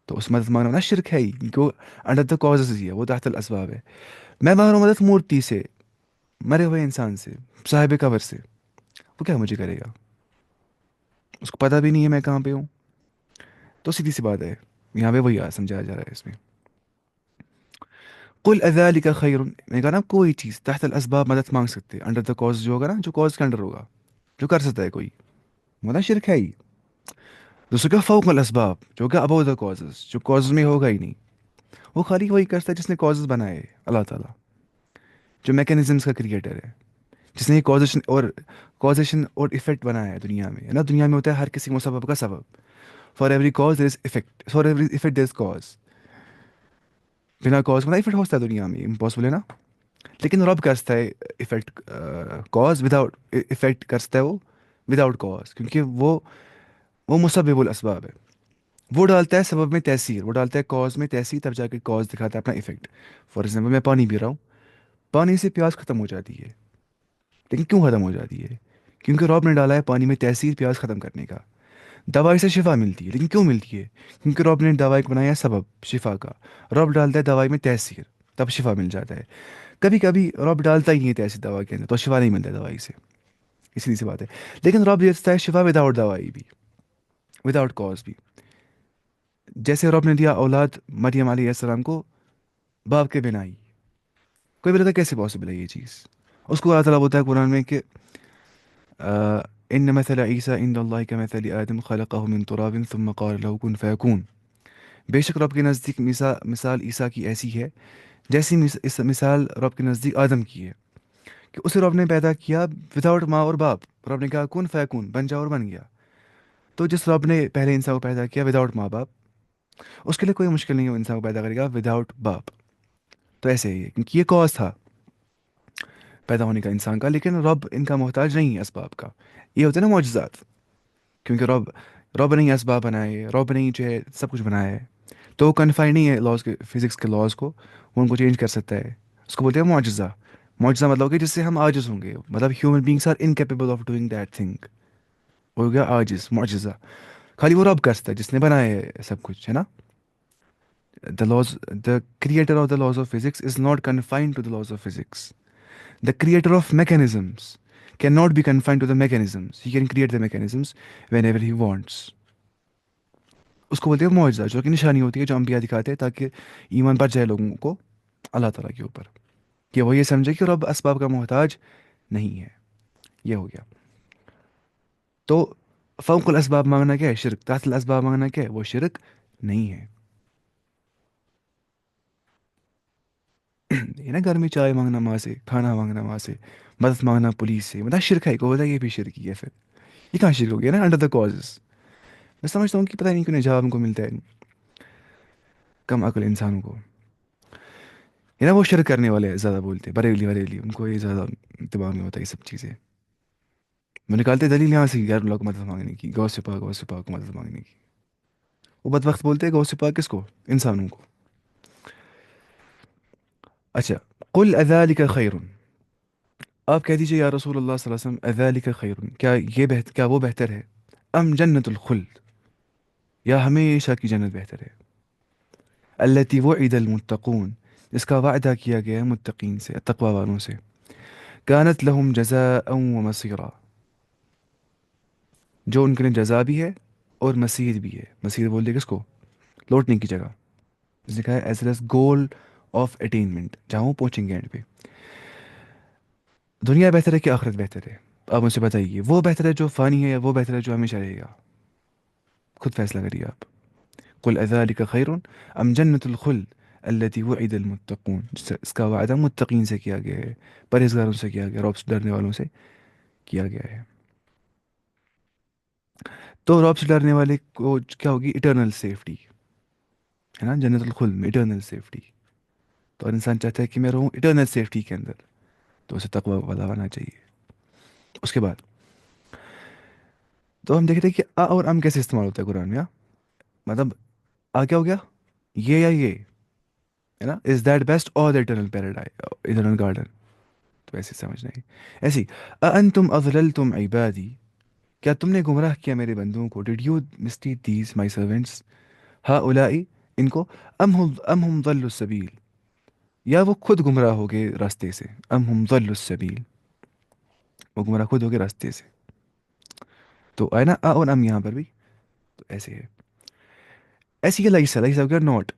Speaker 1: تو اس مدد مانگنا نا شرک ہے ہی، کیونکہ وہ انڈر دا کازز ہی ہے، وہ تحت الاسباب ہے. میں مانگ رہا ہوں مدد مورتی سے، مرے ہوئے انسان سے، صاحب قبر سے. وہ کیا مجھے کرے گا؟ اس کو پتہ بھی نہیں ہے میں کہاں پہ ہوں. تو سیدھی سی بات ہے، یہاں پہ وہی سمجھایا جا رہا ہے اس میں. قل اذالک خیر، میں نے کہا نا کوئی چیز تحت الاسباب مدد مانگ سکتے انڈر دا کاز، جو ہوگا نا جو کاز کے انڈر ہوگا، جو کر سکتا ہے کوئی، مطلب شرک ہے ہی. دوسرے کا فوق الاسباب، جو کہ ابو دا کازز، جو کازز میں ہوگا ہی نہیں، وہ خالی وہی کرتا ہے جس نے کازز بنائے، اللہ تعالیٰ جو میکینزمس کا کریٹر ہے، جس نے کازیشن اور افیکٹ بنایا ہے دنیا میں. ہے نا، دنیا میں ہوتا ہے ہر کسی مسبب کا سبب. For every cause there is effect, for every effect there is cause. بنا کاز کا افیکٹ ہوتا ہے دنیا میں، امپاسبل ہے نا. لیکن رب کرتا ہے افیکٹ، کاز وداؤٹ افیکٹ کرتا ہے وہ وداؤٹ کاز، کیونکہ وہ مسبب الاسباب ہے. وہ ڈالتا ہے سبب میں تاثیر، وہ ڈالتا ہے کاز میں تاثیر، تب جا کے کاز دکھاتا ہے اپنا افیکٹ. فار ایگزامپل میں پانی پی رہا ہوں، پانی سے پیاس ختم ہو جاتی ہے. لیکن کیوں ختم ہو جاتی ہے؟ کیونکہ رب نے ڈالا ہے پانی میں تاثیر پیاس ختم کرنے کا. دوائی سے شفا ملتی ہے، لیکن کیوں ملتی ہے؟ کیونکہ رب نے دوائی کو بنایا ہے سبب شفا کا. رب ڈالتا ہے دوائی میں تاثیر، تب شفا مل جاتا ہے. کبھی کبھی رب ڈالتا ہی نہیں ہے تاثیر دوا کے اندر، تو شفا نہیں ملتا ہے دوائی سے، اسی سی بات ہے. لیکن رب دیتا ہے شفا وداؤٹ دوائی بھی، وداؤٹ کاز بھی. جیسے رب نے دیا اولاد مریم علیہ السلام کو باپ کے بنا ہی. کوئی بھی رہتا ہے کیسے پاسبل ہے یہ چیز؟ اس کو اللہ تعالیٰ بولتا ہے قرآن میں کہ ان مثل عیسیٰ عند اللہ کمثل آدم خلقہ من تراب ثم قال له كن فيكون. بے شک رب کے نزدیک مثال عیسیٰ کی ایسی ہے جیسی اس مثال رب کے نزدیک آدم کی ہے، کہ اسے رب نے پیدا کیا وداؤٹ ماں اور باپ. رب نے کہا کن فیکون، بن جا، اور بن گیا. تو جس رب نے پہلے انسان کو پیدا کیا وداؤٹ ماں باپ، اس کے لیے کوئی مشکل نہیں ہے وہ انسان کو پیدا کرے گا وداؤٹ باپ. تو ایسے ہی ہے، کیونکہ یہ کاز تھا پیدا ہونے کا انسان کا. لیکن رب ان کا محتاج نہیں ہے اسباب کا. یہ ہوتے ہیں نا معجزات، کیونکہ رب نے ہی اسباب بنائے، رب نے ہی جو ہے سب کچھ بنایا ہے. تو وہ کنفائن نہیں ہے لاز کے، فزکس کے لاز کو، وہ ان کو چینج کر سکتا ہے. اس کو بولتے ہیں معجزہ. معجزہ مطلب کہ جس سے ہم عاجز ہوں گے، مطلب human beings are incapable of doing that thing. ہو گیا عاجز، معجزہ. خالی وہ رب کر سکتا ہے جس نے بنایا ہے سب کچھ، ہے نا. The laws, the creator of the laws of physics is not confined to the laws of physics. The creator of mechanisms cannot be confined to the mechanisms. He can create the mechanisms whenever he wants. اس کو بولتے ہیں معجزہ، جو کہ نشانی ہوتی ہے جو انبیاء دکھاتے ہیں تاکہ ایمان بڑھ جائے لوگوں کو اللہ تعالیٰ کے اوپر، کہ وہ یہ سمجھے کہ رب اسباب کا محتاج نہیں ہے. یہ ہو گیا. تو فوق الاسباب مانگنا کیا ہے؟ شرک. تحت الاسباب مانگنا کیا ہے؟ وہ شرک نہیں ہے. یہ نا گھر میں چائے مانگنا ماں سے، کھانا مانگنا ماں سے، مدد مانگنا پولیس سے، مطلب شرک ہے. کو بولتا ہے یہ بھی شرک ہی ہے. پھر یہ کہاں شرک ہو گیا نا؟ Under the causes. میں سمجھتا ہوں کہ پتہ نہیں کیوں جواب ان کو ملتا ہے کم عقل انسانوں کو. یہ نا وہ شرک کرنے والے زیادہ بولتے ہیں، بریلی بریلی، ان کو یہ زیادہ دماغ میں ہوتا ہے یہ سب چیزیں. وہ نکالتے دلیل یہاں سے غیر اللہ کو مدد مانگنے کی، گو سے پاک کو مدد مانگنے کی. وہ بد وقت بولتے ہیں گو سے پاک کس کو؟ انسانوں کو. اچھا، قل اذالک خیر، آپ کہہ دیجئے یا رسول اللہ صلی اللہ علیہ وسلم، اذالک خیر، کیا وہ بہتر ہے، ام جنت الخلد، یا ہمیشہ کی جنت بہتر ہے، التی وعد المتقون، جس کا وعدہ کیا گیا ہے متقین سے، تقوی والوں سے، کانت لہم جزاء و مصیرا، جو ان کے لیے جزا بھی ہے اور مسیر بھی ہے. مسیر بول دے کس کو؟ لوٹنے کی جگہ. اس نے کہا ہے as well as goal of attainment, جہاں وہ پہنچیں گے اینڈ پہ. دنیا بہتر ہے کہ آخرت بہتر ہے؟ آپ مجھ سے بتائیے، وہ بہتر ہے جو فانی ہے یا وہ بہتر ہے جو ہمیشہ رہے گا؟ خود فیصلہ کریے آپ. قل اذالک خیر ام جنت الخلد التی وعد المتقون، اس کا وعدہ متقین سے کیا گیا ہے، پرہیزگاروں سے کیا گیا، رب سے ڈرنے والوں سے کیا گیا ہے. تو رب سے ڈرنے والے کو کیا ہوگی؟ اٹرنل سیفٹی، ہے نا، جنت الخلد میں اٹرنل سیفٹی. تو اور انسان چاہتا ہے کہ میں رہوں اٹرنل سیفٹی کے اندر، تو اسے تقوی والا ہونا چاہیے. اس کے بعد تو ہم دیکھ رہے ہیں کہ اور ام کیسے استعمال ہوتا ہے قرآن میں. مطلب کیا ہو گیا؟ یہ یا یہ، ہے نا، از دیٹ بیسٹ اور دا اٹرنل پیراڈائز، اٹرنل گارڈن. تو ایسے سمجھنا ہے. ایسی انتم اضللتم عبادی، کیا تم نے گمراہ کیا میرے بندوں کو، did you مسٹیٹ these my servants, ہا اولائی، ان کو، ام ہم ضلوا السبیل، یا وہ خود گمراہ ہو گئے راستے سے، ام ہم ضلوا السبیل، وہ گمراہ خود ہو گئے راستے سے. تو آئے نا اور ام یہاں پر بھی. تو ایسے ہے. ایسی کہ لائسا لائسا ہو گیا ناٹ،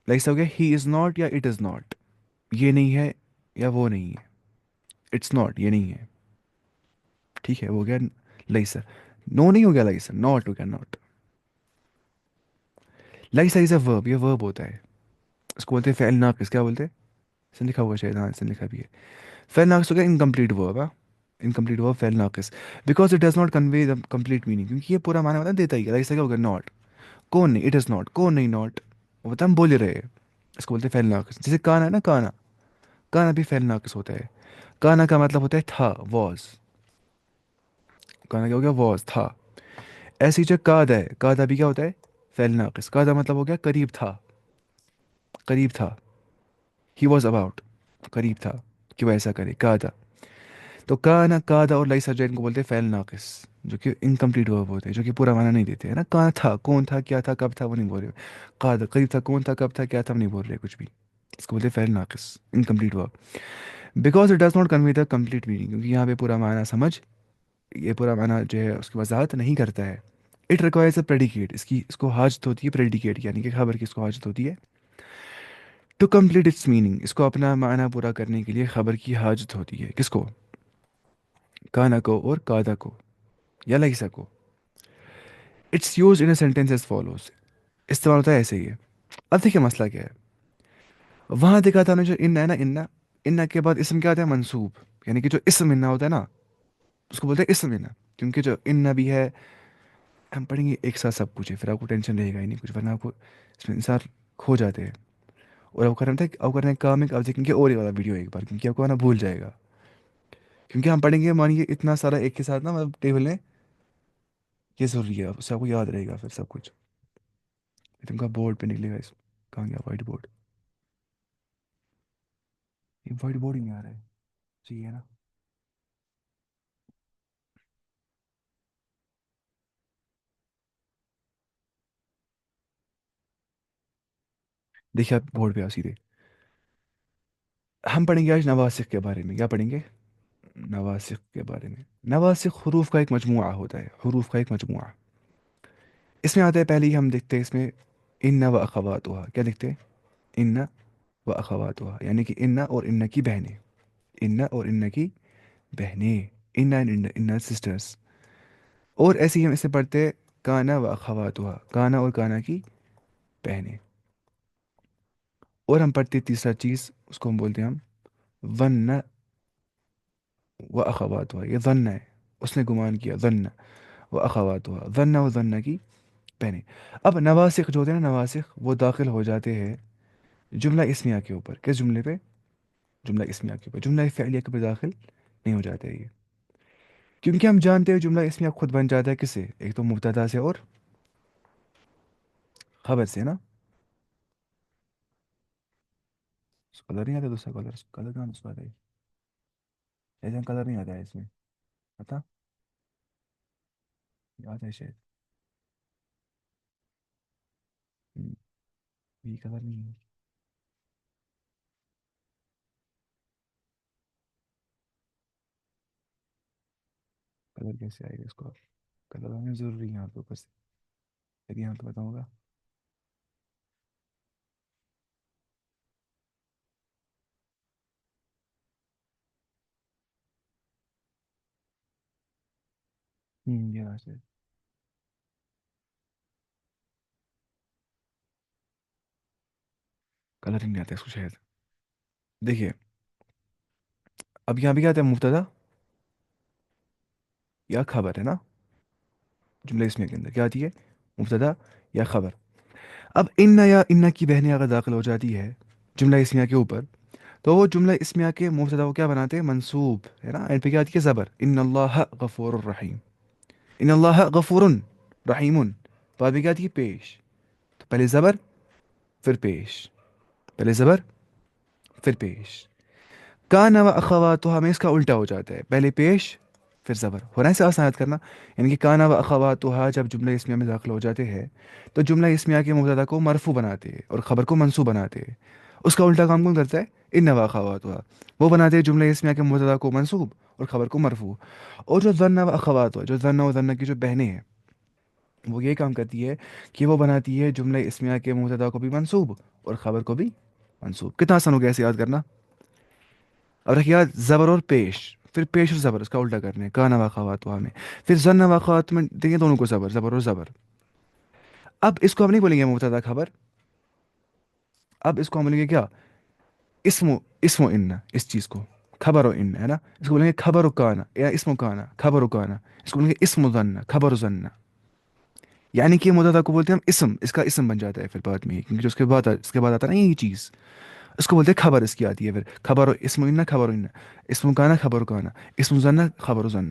Speaker 1: لائسا ہو گیا ہی از ناٹ یا اٹ از ناٹ، یہ نہیں ہے یا وہ نہیں ہے، اٹس ناٹ یہ نہیں ہے، ٹھیک ہے وہ ہو گیا لائسا. نو نہیں ہو گیا لائسا، ناٹ ہو گیا ناٹ. لائسا از اے ورب، یہ ورب ہوتا ہے، اس کو بولتے ہیں فعل ناقص. کیا بولتے ہیں؟ اس نے لکھا ہوا شاید، ہاں اس نے لکھا بھی ہے. فعل ناقص ہو گیا انکمپلیٹ ورب. ہاں انکمپلیٹ ورب فعل ناقص. Because it does not convey the complete meaning, کیونکہ یہ پورا معنی مطلب دیتا ہی ہے. لائسا کیا ہوگا؟ ناٹ. کون نہیں، اٹ از ناٹ، کون نہیں ناٹ، وہ بتا ہم بول ہی رہے ہیں. اس کو بولتے ہیں فعل ناقص. جیسے کانا ہے نا، کانا، کانا بھی فعل ناقص ہوتا ہے. کانا کا مطلب ہوتا ہے تھا، واز. کانا کیا ہو گیا؟ واز، تھا. ایسی جو کادا ہے، کادا بھی کیا ہوتا ہے؟ فعل ناقص. کادا مطلب ہو گیا قریب تھا، قریب تھا. ہی واز اباؤٹ، قریب تھا کہ وہ ایسا کرے، کادا. تو کانا، کادا اور لائسا جو ان کو بولتے ہیں فعل ناقص، جو کہ انکمپلیٹ ورب ہوتے ہیں، جو کہ پورا معنی نہیں دیتے ہیں نا. کہاں تھا، کون تھا، کیا تھا، کب تھا، وہ نہیں بول رہے. کادا قریب تھا، کون تھا، کب تھا، کیا تھا، وہ نہیں بول رہے کچھ بھی. اس کو بولتے ہیں فعل ناقص، انکمپلیٹ ورب. Because it does not convey the complete meaning, کیونکہ یہاں پہ پورا معنی سمجھ، یہ پورا معنی جو ہے اس کی وضاحت نہیں کرتا ہے. اٹ ریکوائرز اے پریڈیکیٹ، اس کو حاجت ہوتی ہے پریڈیکیٹ، یعنی کہ خبر کی اس کو حاجت ہوتی ہے. ٹو کمپلیٹ اٹس میننگ، اس کو اپنا معنی پورا کرنے کے لیے خبر کی حاجت ہوتی ہے. کس کو؟ کانا کو اور کادا کو یا لائسا کو. It's use in a sentence as follows, استعمال ہوتا ہے ایسے ہی ہے. اب دیکھیے مسئلہ کیا ہے. وہاں دیکھا تھا نا جو ان ہے نا، ان کے بعد اسم کیا ہوتا ہے؟ منصوب. یعنی کہ جو اسم اننا ہوتا ہے نا، اس کو بولتے ہیں اسم اننا. کیونکہ جو ان بھی ہے، ہم پڑھیں گے ایک ساتھ سب کچھ ہے، پھر آپ کو ٹینشن رہے گا ہی نہیں کچھ، ورنہ آپ کو اس میں انسان کھو جاتے ہیں. اور آپ کرنا تھا، آپ کرنا ہے کام ایک، آپ دیکھیں گے اور یہ والا ویڈیو ایک بار، کیونکہ آپ کو نا بھول جائے گا. کیونکہ ہم پڑھیں گے مانیے اتنا سارا ایک کے ساتھ نا، مطلب ٹیبل میں، یہ ضروری ہے، اس سے آپ کو یاد رہے گا پھر سب کچھ. تم کا بورڈ پہ نکلے گا اس، کہاں گیا وائٹ بورڈ؟ یہ وائٹ بورڈ ہی نہیں آ رہا ہے. صحیح ہے نا؟ دیکھیے آپ بورڈ پہ آ سیدھے. ہم پڑھیں گے آج نواسخ کے بارے میں. کیا پڑھیں گے؟ نواسخ کے بارے میں. نواسخ حروف کا ایک مجموعہ ہوتا ہے، حروف کا ایک مجموعہ. اس میں آتا ہے، پہلے ہی ہم دیکھتے ہیں اس میں ان و اخواتها. کیا دیکھتے ہیں؟ ان و اخواتها، یعنی کہ ان اور ان کی بہنیں. ان اور ان کی بہنیں، ان اینڈ ان سسٹرس. اور ایسے ہی ہم اسے پڑھتے ہیں کانا و اخواتها، کانا اور کانا کی بہنیں. اور ہم پڑھتے ہیں تیسرا چیز، اس کو ہم بولتے ہیں ہم ظن و اخواتها. یہ ظن ہے، اس نے گمان کیا. ظن و اخواتها، ظن و ظن کی بہنیں. اب نواسخ جو ہوتے ہیں نا، نواسخ وہ داخل ہو جاتے ہیں جملہ اسمیہ کے اوپر. کس جملے پہ؟ جملہ اسمیہ کے اوپر. جملہ فعلیہ کے اوپر داخل نہیں ہو جاتے یہ، کیونکہ ہم جانتے ہیں جملہ اسمیہ خود بن جاتا ہے کس سے؟ ایک تو مبتدا سے اور خبر سے نا. کلر نہیں آتا دوسرا کلر، کلر کہاں دوسرا آتا ہے؟ ایسا کلر نہیں آتا ہے اس میں، پتا؟ یہ آتا ہے شاید. ہم، یہ کلر نہیں ہے. کلر کیسے آئے گا اس کو؟ کلر آنا ضروری ہے یہاں پہ اوپر سے، پھر یہاں تو بتاؤں گا. یہ رہا شاید. کلر ہی نہیں آتا ہے اس کو شاید. دیکھیے اب یہاں پہ کیا آتا ہے؟ مبتدا یا خبر ہے نا. جملہ اسمیہ کے اندر کیا آتی ہے؟ مبتدا یا خبر. اب ان یا ان کی بہنیں اگر داخل ہو جاتی ہے جملہ اسمیہ کے اوپر، تو وہ جملہ اسمیہ کے مبتدا کو کیا بناتے ہیں؟ منصوب ہے نا. اینڈ پہ کیا آتی ہے؟ زبر. ان اللہ غفور الرحیم. ان اللہ غفور رحیم. بعد میں کیا آتی ہے؟ پیش. تو پہلے زبر پھر پیش، پہلے زبر پھر پیش. کان و اخواتها ہمیں اس کا الٹا ہو جاتا ہے، پہلے پیش پھر زبر. ہو رہا ہے اسے آسان کرنا. یعنی کہ کان و اخواتها جب جملہ اسمیہ میں داخل ہو جاتے ہیں تو جملہ اسمیہ کے مبتدا کو مرفوع بناتے ہیں اور خبر کو منصوب بناتے ہیں. اس کا الٹا کام کون کرتا ہے؟ ان و اخواتها. وہ بناتے ہیں جملہ اسمیہ کے مبتدا کو منصوب اور خبر کو مرفوع. اور جو ظن و اخواتها، جو ظن و ظن کی جو بہنیں ہیں، وہ یہ کام کرتی ہے کہ وہ بناتی ہے جملہ اسمیہ کے مبتدا کو بھی منصوب اور خبر کو بھی منصوب. کتنا آسان ہو گیا ایسے یاد کرنا. اور رکھ یاد زبر اور پیش. پھر پیش اور زبر اس کا الٹا کرنے کانا واقعات میں. پھر زن واقعات میں دیکھیں دونوں کو زبر زبر اور زبر. اب اس کو ہم نہیں بولیں گے مبتدا خبر. اب اس کو ہم بولیں گے کیا؟ اسم و ان اس چیز کو خبر و ان ہے نا. اس کو بولیں گے خبر و کانا یا اسم و کانا خبر و کانا. اس کو بولیں گے اسم و ظن خبر و ظن. یعنی کہ مبتدا کو بولتے ہیں ہم اسم. اس کا اسم بن جاتا ہے پھر بعد میں کیونکہ جو اس کے بعد آتا ہے نا یہی چیز. اس کو بولتے ہیں خبر. اس کی آتی ہے پھر خبر و اسم و ان خبر و ان. اسم و کانا خبر و کانا. اسم و ظن خبر و ظن.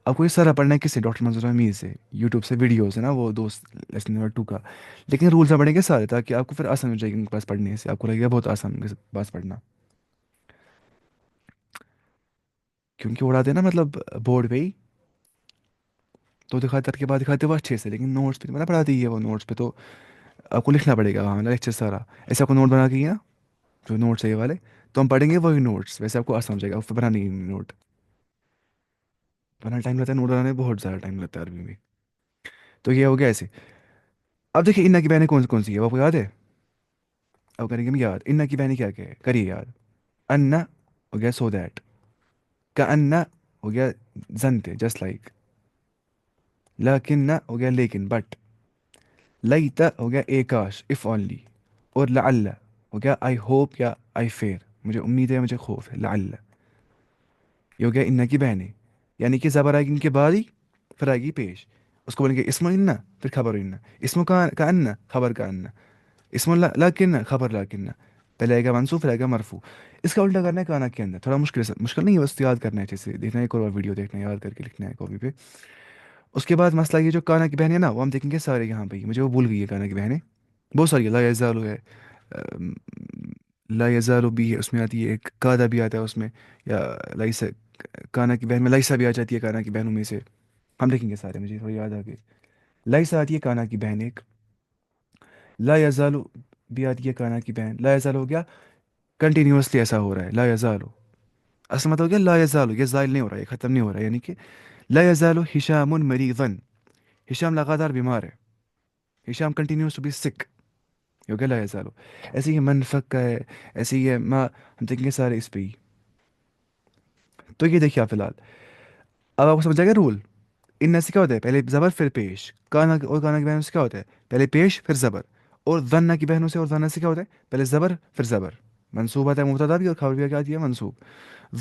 Speaker 1: اب کوئی سارا پڑھنا ہے کس سے؟ ڈاکٹر منظور امیر سے. یوٹیوب سے ویڈیوز ہے نا وہ دوست لیسن نمبر 2 کا. لیکن رولز میں پڑھیں گے سارے تاکہ آپ کو پھر آسان ہو جائے گا ان کے پاس پڑھنے سے. آپ کو لگے گا بہت آسان ان کے پاس پڑھنا. کیونکہ اڑا دینا مطلب بورڈ پہ ہی تو دکھاتے کے بعد دکھاتے وہ اچھے سے. لیکن نوٹس پہ مطلب پڑھاتی ہے وہ. نوٹس پہ تو آپ کو لکھنا پڑے گا وہاں لیکچر سارا. ایسے آپ کو نوٹ بنا کے نا جو نوٹس ہے یہ والے تو ہم پڑھیں گے وہی نوٹس. ویسے آپ کو آسان ہو جائے گا آپ بنانے کی نوٹ. بنا ٹائم لگتا ہے نوٹ بنانے میں بہت زیادہ ٹائم لگتا ہے عربی میں. تو یہ ہو گیا ایسے. اب دیکھیے انّا کی بہنیں کون کون سی ہے وہ آپ کو یاد ہے؟ اب کریں گے ہم یاد. انّا کی بہنیں کیا کیا ہے کریے یاد. انّا ہو گیا سو دیٹ. کا انّا ہو گیا زنتے جسٹ لائک. لیکن ہو گیا لیکن بٹ. لیتا ہو گیا اے کاش اف اونلی. اور لعل ہو گیا آئی ہوپ یا آئی فیئر مجھے امید ہے مجھے خوف ہے. لعل یہ ہو گیا انّا کی بہنیں. یعنی کہ زبر آئے گی ان کے بعد ہی پھر آئے گی پیش. اس کو بولیں گے اسم انّا پھر خبر انّا. اسم کا انّا خبر کا انّا. اسم لیکن خبر لیکن. پہلے آئے گا منصوب پھر آئے گا مرفوع. اس کا الٹا کرنا ہے کانا کے اندر. تھوڑا مشکل نہیں ہے بس یاد کرنا ہے اچھے سے. دیکھنا ہے ایک اور ویڈیو دیکھنا ہے یاد کر کے لکھنا ہے کاپی پہ. اس کے بعد مسئلہ یہ جو کانا کی بہنیں نا وہ ہم دیکھیں گے سارے یہاں پہ ہی. مجھے وہ بھول گئی ہے کانا کی بہنیں بہت ساری ہے. لا یزالو ہے. ام، لا یزالو بھی ہے اس میں آتی ہے. ایک قاعدہ بھی آتا ہے اس میں. یا لائسا کانا کی بہن میں لائسا بھی آ جاتی ہے کانا کی بہنوں میں سے. ہم دیکھیں گے سارے. مجھے تھوڑا یاد آ گئے. لائسا آتی ہے کانا کی بہن ایک. لا یزالو بھی آتی ہے کانا کی بہن. لا یزالو ہو گیا کنٹینیوسلی ایسا ہو رہا ہے. لا یزالو اصل مطلب ہو گیا لا یزالو. یہ زائل نہیں ہو رہا ہے یہ ختم نہیں ہو رہا ہے. یعنی کہ لا یزالو ہشام مریضا. ہشام لگاتار بیمار ہے. ہشام کنٹینیوس ٹو بی سک. یہ ہو گیا لا یزالو. ایسے ہی منفق کا ہے. ایسے ہی ہے ما. ہم دیکھیں گے سارے اس پہ ہی. تو یہ دیکھیے آپ فی الحال. اب آپ کو سمجھ آئے گا رول. ان سے کیا ہوتا ہے پہلے زبر پھر پیش. کانا اور کانا کی بہنوں سے کیا ہوتا ہے پہلے پیش پھر زبر. اور ذنا کی بہنوں سے اور ذنا سے کیا ہوتا ہے پہلے زبر پھر زبر. منصوب آتا ہے مبتدا بھی اور خبر بھی کیا آتی ہے منصوب.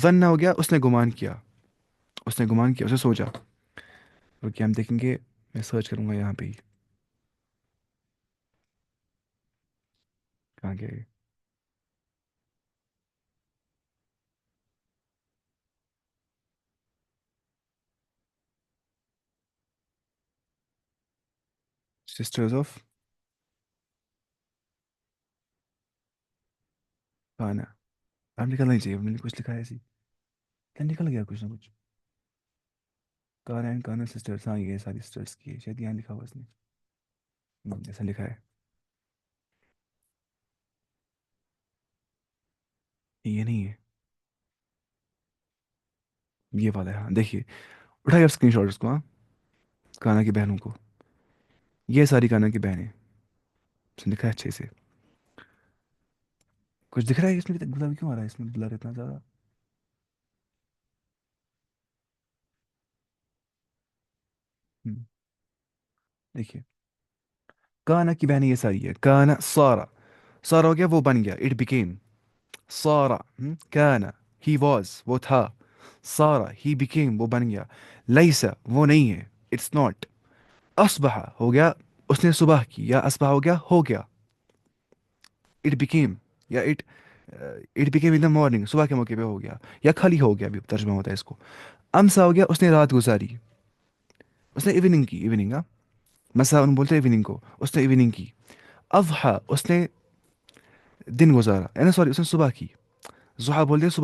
Speaker 1: ذنا ہو گیا اس نے گمان کیا. اس نے گمان کیا اسے سوچا. اوکے ہم دیکھیں گے. میں سرچ کروں گا یہاں پہ ہی. کہاں گئے؟ سسٹرز آف کانا. اب نکلنا ہی چاہیے. میں نے کچھ لکھا ہے ایسی. کیا نکل گیا کچھ نہ کچھ. کانا اینڈ کانا سسٹرس. ہاں یہ ساری سسٹرس کی ہے شاید یہاں لکھا ہوا اس نے. ایسا لکھا ہے. یہ نہیں ہے. یہ والا ہے. ہاں دیکھیے. اٹھائیے آپ اسکرین شاٹ اس کو. ہاں کانا کی بہنوں کو. یہ ساری کانا کی بہنیں. اس نے لکھا ہے اچھے سے. کچھ دکھ رہا ہے اس میں گلابی کیوں آ رہا ہے اس میں بلر اتنا زیادہ. ہم، دیکھیے کانا کی بہنیں یہ ساری ہے. کانا سارا. سارا ہو گیا وہ بن گیا. It became. سارا کانا ہی واز وہ تھا. سارا ہی بیکیم وہ بن گیا. لیسا وہ نہیں ہے. It's not. اصبح ہو گیا اس نے صبح کی. یا اصبح ہو گیا. اٹ بیکیم یا it became in the morning صبح کے موقع پہ ہو گیا. یا خالی ہو گیا بھی ترجمہ ہوتا ہے اس کو. امسا ہو گیا اس نے رات گزاری. اس نے ایوننگ کی. ایوننگ مسا ان بولتے ہیں ایوننگ کو. اس نے ایوننگ کی. اضحیٰ اس نے دن گزارا. سوری اس نے صبح کی. ضحیٰ بولتے ہیں صبح.